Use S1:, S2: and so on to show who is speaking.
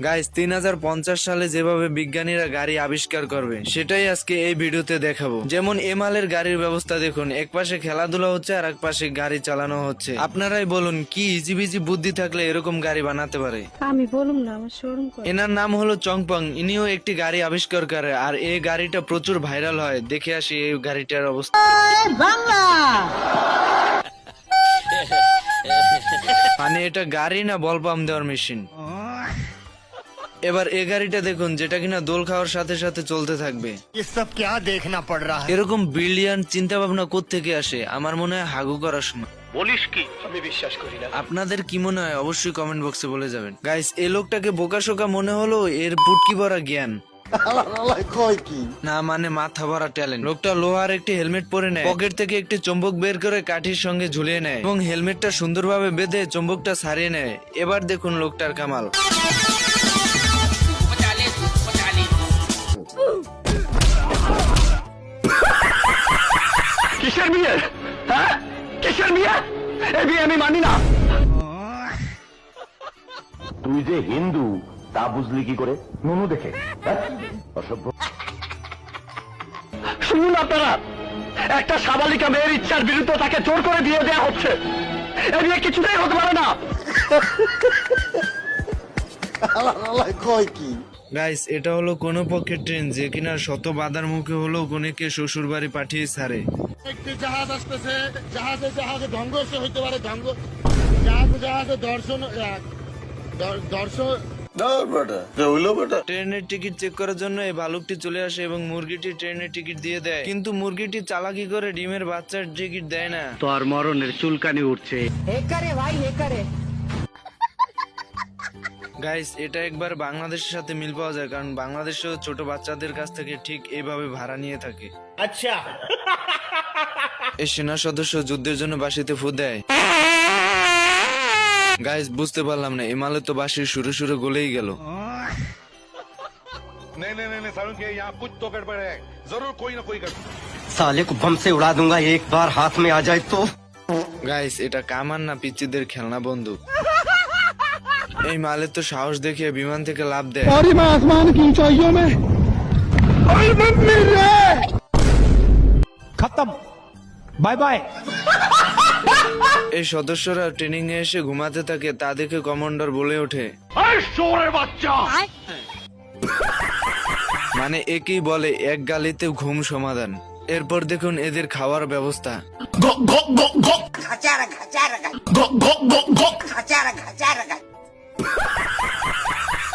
S1: Guys 3050 সালে যেভাবে বিজ্ঞানীরা গাড়ি আবিষ্কার করবে সেটাই আজকে এই ভিডিওতে দেখাবো। যেমন এমালের গাড়ির ব্যবস্থা দেখুন, এক পাশে খেলাধুলা হচ্ছে আর এক পাশে গাড়ি চালানো হচ্ছে। আপনারাই বলুন কি ইজিবিজি বুদ্ধি থাকলে এরকম গাড়ি বানাতে পারে।
S2: আমি বলুম না, আমার শোরুম করে।
S1: এনার নাম হলো চংপং, ইনিও একটি গাড়ি আবিষ্কার করে আর এই গাড়িটা প্রচুর ভাইরাল হয়। দেখে আসি এই গাড়িটার অবস্থা। মানে এটা গাড়ি না বল পাম্প দেওয়ার মেশিন। এবার এই গাড়িটা দেখুন, যেটা কিনা দোল খাওয়ার সাথে সাথে চলতে থাকবে।
S3: ये सब क्या देखना पड़ रहा है?
S1: এরকম ব্রিলিয়ান্ট চিন্তা ভাবনা কোত্থেকে আসে? আমার মনে হয় হাগু করার সময়।
S3: বলিস কি? আমি বিশ্বাস করি না।
S1: আপনাদের কি মনে হয় অবশ্যই কমেন্ট বক্সে বলে যাবেন। গাইস এই লোকটাকে বোকাশোকা মনে হলো, এর পুটকি ভরা জ্ঞান না মানে মাথা ভরা ট্যালেন্ট। লোকটা লোহার একটি হেলমেট পরে নেয়, পকেট থেকে একটি চুম্বক বের করে কাঠির সঙ্গে ঝুলিয়ে নেয় এবং হেলমেটটা সুন্দরভাবে বেঁধে চুম্বকটা ছাড়িয়ে নেয়। এবার দেখুন লোকটার কামাল।
S3: কিসের বিয়ে? হ্যাঁ, কিসের বিয়ে? এই বিয়ে আমি মানি না।
S4: তুই যে হিন্দু তা বুঝলি কি করে? নুনু দেখে অসভ্য।
S3: শুনুন আপনারা, একটা সাবালিকা মেয়ের ইচ্ছার বিরুদ্ধে তাকে জোর করে বিয়ে দেওয়া হচ্ছে। এই বিয়ে কিছুতেই হতে পারে না।
S1: গাইস এটা হলো কোন পক্ষের ট্রেন যে কিনা শত বাধার মুখে হলেও কোনেকে শ্বশুর বাড়ি পাঠিয়ে ছাড়ে।
S5: একটি জাহাজ আসতেছে, জাহাজে জাহাজে ধ্বংস হইতে পারে, জাহাজে জাহাজে দর্শন।
S1: ট্রেনের টিকিট চেক করার জন্য এই ভালুকটি চলে আসে এবং মুরগিটি ট্রেনের টিকিট দিয়ে দেয়, কিন্তু মুরগিটি চালাকি করে ডিমের বাচ্চার টিকিট দেয় না।
S3: তোর মরণের চুলকানি উঠছে।
S1: গাইস এটা একবার বাংলাদেশের সাথে মিল পাওয়া যায়, কারণ বাংলাদেশেও ছোট বাচ্চাদের কাছ থেকে ঠিক এইভাবে ভাড়া নিয়ে থাকে।
S5: আচ্ছা,
S1: এই সেনা সদস্য যুদ্ধের জন্য বাঁশিতে ফু দেয়। গাইস বুঝতে পারলাম না, এমালে তো বাঁশির সুরে সুরে গলেই গেল।
S6: नहीं नहीं नहीं सारुण के यहाँ कुछ तो गड़बड़ है, जरूर कोई ना कोई गड़बड़।
S7: साले को बम से उड़ा दूंगा एक बार हाथ में आ जाए तो।
S1: গাইস এটা কামান না পিচ্চিদের খেলনা বন্দুক। এই মালে তো সাহস দেখিয়ে বিমান থেকে লাফ দেয়।
S7: खत्म बाय बाय।
S1: এই সদস্যরা ট্রেনিং এ এসে ঘুমাতে থাকে, তা দেখে কমান্ডার বলে ওঠে,
S3: বাচ্চা
S1: মানে একেই বলে এক গালিতে ঘুম সমাধান। এরপর দেখুন এদের খাওয়ার ব্যবস্থা।
S8: Khachara, khachara, khachara, khachara, khachara.